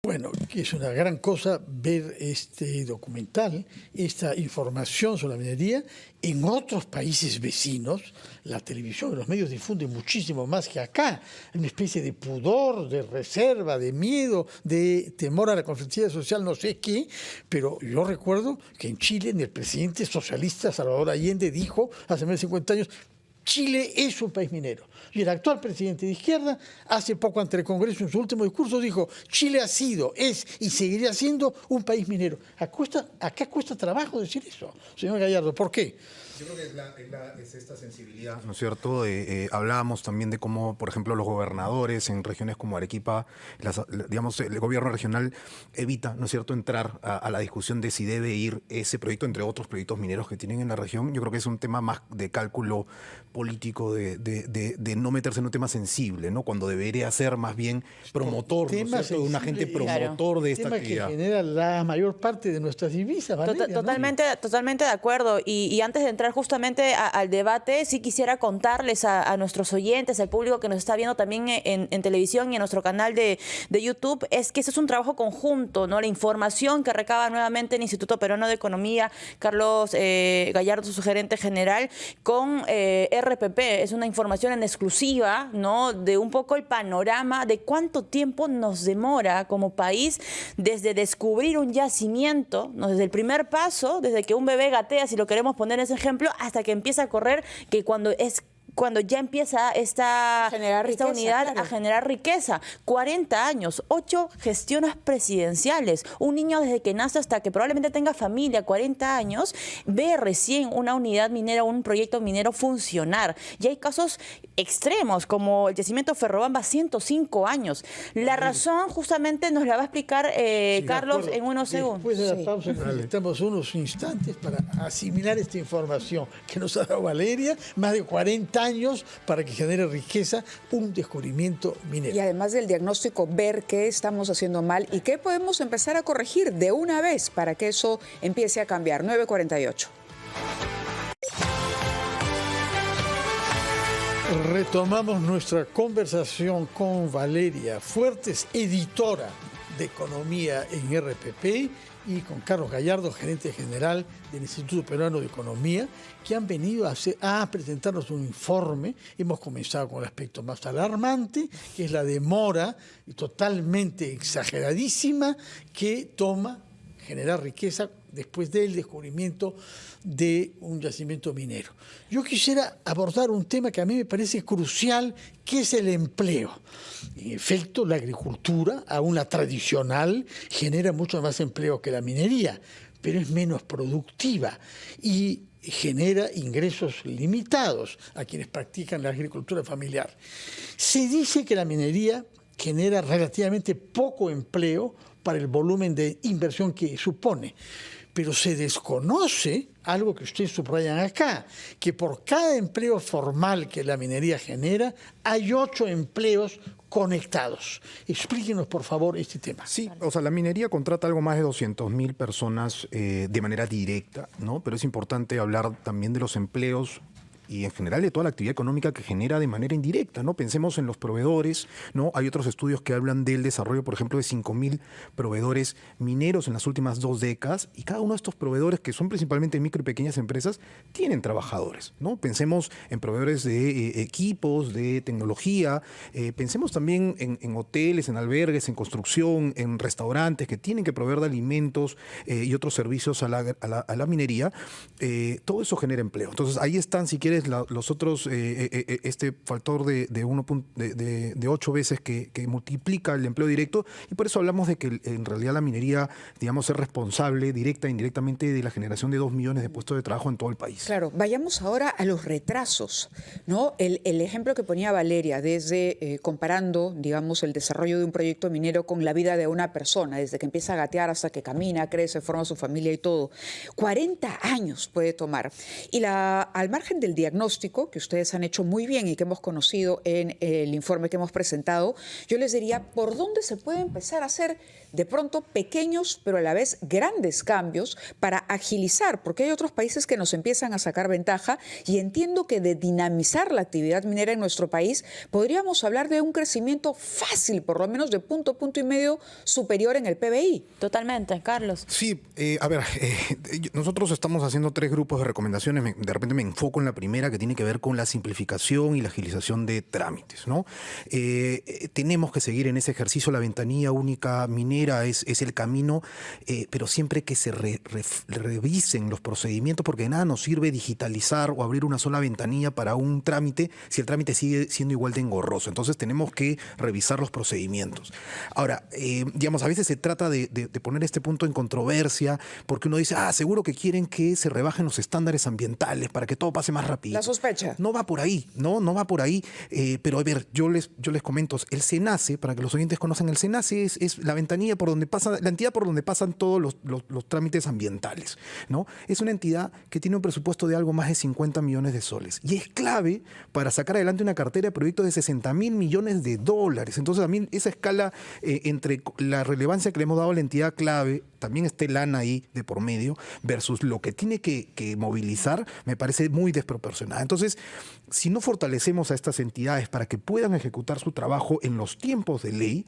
Bueno, que es una gran cosa ver este documental, esta información sobre la minería. En otros países vecinos, la televisión y los medios difunden muchísimo más que acá. Una especie de pudor, de reserva, de miedo, de temor a la conflictividad social, no sé qué. Pero yo recuerdo que en Chile, el presidente socialista Salvador Allende dijo hace más de 50 años: Chile es un país minero. Y el actual presidente de izquierda, hace poco ante el Congreso, en su último discurso, dijo: Chile ha sido, es y seguirá siendo un país minero. Acá cuesta trabajo decir eso, señor Gallardo. ¿Por qué? Yo creo que es esta sensibilidad, ¿no es cierto? Hablábamos también de cómo, por ejemplo, los gobernadores en regiones como Arequipa, digamos, el gobierno regional evita, ¿no es cierto?, entrar a la discusión de si debe ir ese proyecto, entre otros proyectos mineros que tienen en la región. Yo creo que es un tema más de cálculo político, de no meterse en un tema sensible, ¿no? Cuando debería ser más bien promotor, ¿no es cierto?, de un agente promotor de esta actividad. Que genera la mayor parte de nuestras divisas, Valeria, ¿no? Totalmente de acuerdo. Y antes de entrar justamente al debate, sí quisiera contarles a nuestros oyentes, al público que nos está viendo también en televisión y en nuestro canal de YouTube, es que ese es un trabajo conjunto, ¿no? La información que recaba nuevamente el Instituto Peruano de Economía, Carlos Gallardo, su gerente general, con RPP. Es una información en exclusiva, ¿no?, de un poco el panorama de cuánto tiempo nos demora como país desde descubrir un yacimiento, ¿no?, desde el primer paso, desde que un bebé gatea, si lo queremos poner en ese ejemplo, hasta que empieza a correr, que cuando ya empieza esta unidad, claro, a generar riqueza. 40 años, 8 gestiones presidenciales. Un niño desde que nace hasta que probablemente tenga familia, 40 años, ve recién una unidad minera, un proyecto minero funcionar. Y hay casos extremos, como el yacimiento Ferrobamba, 105 años. La razón justamente nos la va a explicar Carlos en unos segundos. Después de la pausa necesitamos unos instantes para asimilar esta información que nos ha dado Valeria. Más de 40 años para que genere riqueza un descubrimiento minero. Y además del diagnóstico, ver qué estamos haciendo mal y qué podemos empezar a corregir de una vez para que eso empiece a cambiar. 9:48. Retomamos nuestra conversación con Valeria Fuertes, editora de Economía en RPP, y con Carlos Gallardo, gerente general del Instituto Peruano de Economía, que han venido a presentarnos un informe. Hemos comenzado con el aspecto más alarmante, que es la demora totalmente exageradísima que toma generar riqueza después del descubrimiento de un yacimiento minero. Yo quisiera abordar un tema que a mí me parece crucial, que es el empleo. En efecto, la agricultura, aún la tradicional, genera mucho más empleo que la minería, pero es menos productiva y genera ingresos limitados a quienes practican la agricultura familiar. Se dice que la minería genera relativamente poco empleo para el volumen de inversión que supone, pero se desconoce algo que ustedes subrayan acá, que por cada empleo formal que la minería genera, hay 8 empleos conectados. Explíquenos, por favor, este tema. Sí, o sea, la minería contrata algo más de 200.000 personas de manera directa, ¿no? Pero es importante hablar también de los empleos y en general de toda la actividad económica que genera de manera indirecta, ¿no? Pensemos en los proveedores, ¿no? Hay otros estudios que hablan del desarrollo, por ejemplo, de 5.000 proveedores mineros en las últimas 2 décadas, y cada uno de estos proveedores, que son principalmente micro y pequeñas empresas, tienen trabajadores, ¿no? Pensemos en proveedores de equipos, de tecnología, pensemos también en hoteles, en albergues, en construcción, en restaurantes que tienen que proveer de alimentos y otros servicios a la minería. Todo eso genera empleo. Entonces, ahí están, si quieres, los otros, este factor de 8 veces que multiplica el empleo directo, y por eso hablamos de que en realidad la minería, digamos, es responsable directa e indirectamente de la generación de 2 millones de puestos de trabajo en todo el país. Claro, vayamos ahora a los retrasos, ¿no? El ejemplo que ponía Valeria, desde comparando, digamos, el desarrollo de un proyecto minero con la vida de una persona, desde que empieza a gatear hasta que camina, crece, forma su familia y todo. 40 años puede tomar. Y al margen del diagnóstico que ustedes han hecho muy bien y que hemos conocido en el informe que hemos presentado, yo les diría por dónde se puede empezar a hacer de pronto pequeños pero a la vez grandes cambios para agilizar, porque hay otros países que nos empiezan a sacar ventaja y entiendo que de dinamizar la actividad minera en nuestro país podríamos hablar de un crecimiento fácil, por lo menos de punto y medio superior en el PBI. Totalmente, Carlos. Sí, a ver, nosotros estamos haciendo 3 grupos de recomendaciones. De repente me enfoco en la primera, que tiene que ver con la simplificación y la agilización de trámites, ¿no? Tenemos que seguir en ese ejercicio. La ventanilla única minera es el camino, pero siempre que se revisen los procedimientos, porque de nada nos sirve digitalizar o abrir una sola ventanilla para un trámite si el trámite sigue siendo igual de engorroso. Entonces tenemos que revisar los procedimientos. Ahora, digamos, a veces se trata de poner este punto en controversia, porque uno dice, seguro que quieren que se rebajen los estándares ambientales para que todo pase más rápido. La sospecha. No va por ahí, no va por ahí. Pero a ver, yo les comento, el SENACE, para que los oyentes conozcan, el SENACE es la ventanilla por donde pasa, la entidad por donde pasan todos los trámites ambientales, ¿no? Es una entidad que tiene un presupuesto de algo más de 50 millones de soles y es clave para sacar adelante una cartera de proyectos de 60.000 millones de dólares. Entonces, a mí esa escala entre la relevancia que le hemos dado a la entidad clave, también está el ANA ahí de por medio, versus lo que tiene que movilizar, me parece muy desproporcionada. Entonces, si no fortalecemos a estas entidades para que puedan ejecutar su trabajo en los tiempos de ley,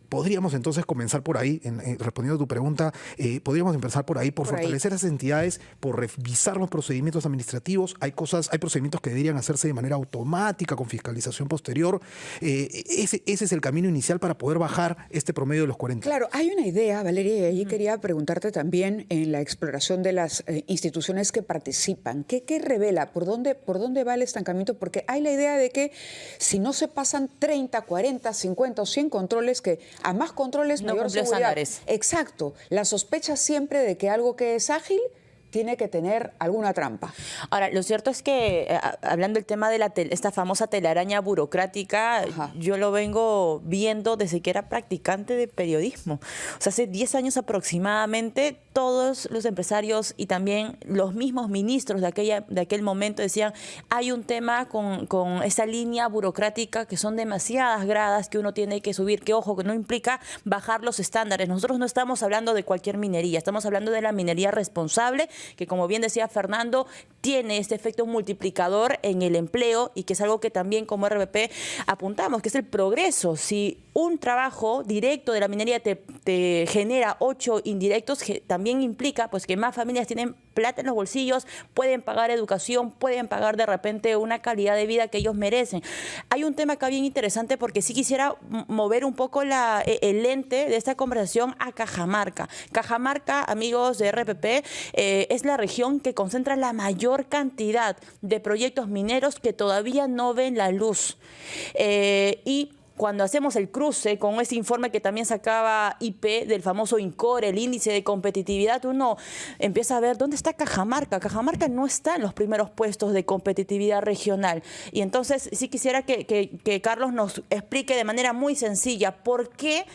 podríamos entonces comenzar por ahí, respondiendo a tu pregunta, podríamos empezar por ahí, por fortalecer a esas entidades, por revisar los procedimientos administrativos. Hay procedimientos que deberían hacerse de manera automática, con fiscalización posterior. Ese es el camino inicial para poder bajar este promedio de los 40. Claro, hay una idea, Valeria, y allí quería preguntarte también en la exploración de las instituciones que participan. ¿Qué revela? ¿Por dónde va el estancamiento? Porque hay la idea de que si no se pasan 30, 40, 50 o 100 controles, que a más controles, no mayor seguridad. Estándares. Exacto. La sospecha siempre de que algo que es ágil tiene que tener alguna trampa. Ahora, lo cierto es que, hablando del tema de esta famosa telaraña burocrática, Ajá. yo lo vengo viendo desde que era practicante de periodismo. O sea, hace 10 años aproximadamente, todos los empresarios y también los mismos ministros de aquel momento decían, hay un tema con esa línea burocrática que son demasiadas gradas que uno tiene que subir, que ojo, que no implica bajar los estándares. Nosotros no estamos hablando de cualquier minería, estamos hablando de la minería responsable, que como bien decía Fernando, tiene este efecto multiplicador en el empleo y que es algo que también como RBP apuntamos, que es el progreso. Si un trabajo directo de la minería te genera 8 indirectos, que también implica pues que más familias tienen plata en los bolsillos, pueden pagar educación, pueden pagar de repente una calidad de vida que ellos merecen. Hay un tema acá bien interesante porque sí quisiera mover un poco el lente de esta conversación a Cajamarca. Cajamarca, amigos de RPP, es la región que concentra la mayor cantidad de proyectos mineros que todavía no ven la luz. Y cuando hacemos el cruce con ese informe que también sacaba IP del famoso INCORE, el índice de competitividad, uno empieza a ver dónde está Cajamarca. Cajamarca no está en los primeros puestos de competitividad regional. Y entonces sí quisiera que Carlos nos explique de manera muy sencilla por qué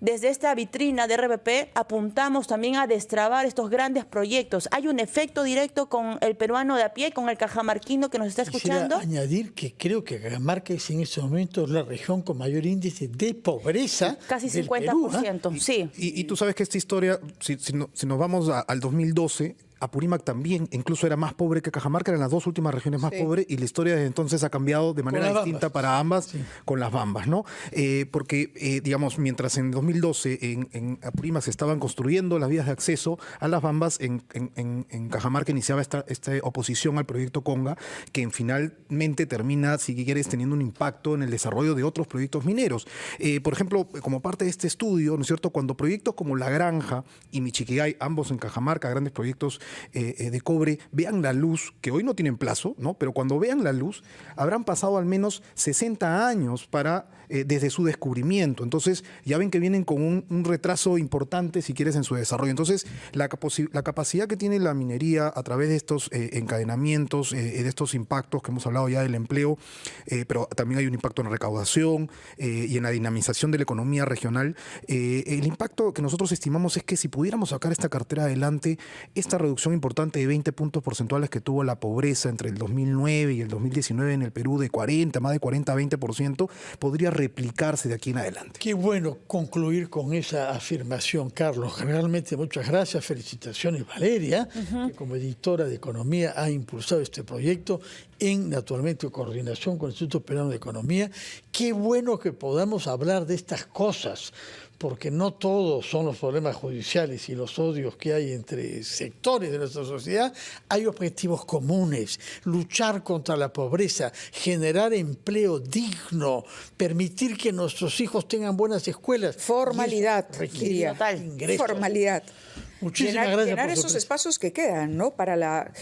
desde esta vitrina de RPP apuntamos también a destrabar estos grandes proyectos. ¿Hay un efecto directo con el peruano de a pie, con el cajamarquino que nos está escuchando? Quisiera añadir que creo que Cajamarca es en estos momentos la región con mayor índice de pobreza Casi del 50%, Perú, sí. Y tú sabes que esta historia, si nos vamos al 2012, Apurímac también incluso era más pobre que Cajamarca, eran las 2 últimas regiones más pobres, y la historia desde entonces ha cambiado de manera distinta para ambas, con las Bambas, ¿no? Porque, digamos, mientras en 2012 en Apurímac se estaban construyendo las vías de acceso a las Bambas, en Cajamarca iniciaba esta oposición al proyecto Conga, que finalmente termina, si quieres, teniendo un impacto en el desarrollo de otros proyectos mineros. Por ejemplo, como parte de este estudio, ¿no es cierto?, cuando proyectos como La Granja y Michiquillay, ambos en Cajamarca, grandes proyectos de cobre, vean la luz, que hoy no tienen plazo, ¿no? Pero cuando vean la luz, habrán pasado al menos 60 años desde su descubrimiento. Entonces, ya ven que vienen con un retraso importante, si quieres, en su desarrollo. Entonces, la capacidad que tiene la minería a través de estos encadenamientos, de estos impactos que hemos hablado ya del empleo, pero también hay un impacto en la recaudación y en la dinamización de la economía regional. El impacto que nosotros estimamos es que si pudiéramos sacar esta cartera adelante, esta reducción reducción importante de 20 puntos porcentuales que tuvo la pobreza entre el 2009 y el 2019 en el Perú de 40, más de 40 a 20%, podría replicarse de aquí en adelante. Qué bueno concluir con esa afirmación, Carlos. Realmente muchas gracias, felicitaciones, Valeria, que como editora de Economía ha impulsado este proyecto en, naturalmente, coordinación con el Instituto Peruano de Economía. Qué bueno que podamos hablar de estas cosas, porque no todos son los problemas judiciales y los odios que hay entre sectores de nuestra sociedad. Hay objetivos comunes: luchar contra la pobreza, generar empleo digno, permitir que nuestros hijos tengan buenas escuelas. Formalidad, requiere ingresos. Formalidad. Muchísimas gracias llenar por su esos presencia. espacios que quedan, ¿no? Para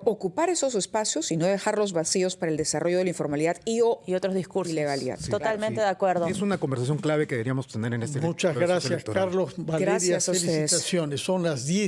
ocupar esos espacios y no dejarlos vacíos para el desarrollo de la informalidad y otros discursos. ilegalidad. Totalmente de acuerdo. Es una conversación clave que deberíamos tener en este Muchas proceso gracias, electoral. Carlos. Valeria, Gracias a ustedes. felicitaciones. Son las 10.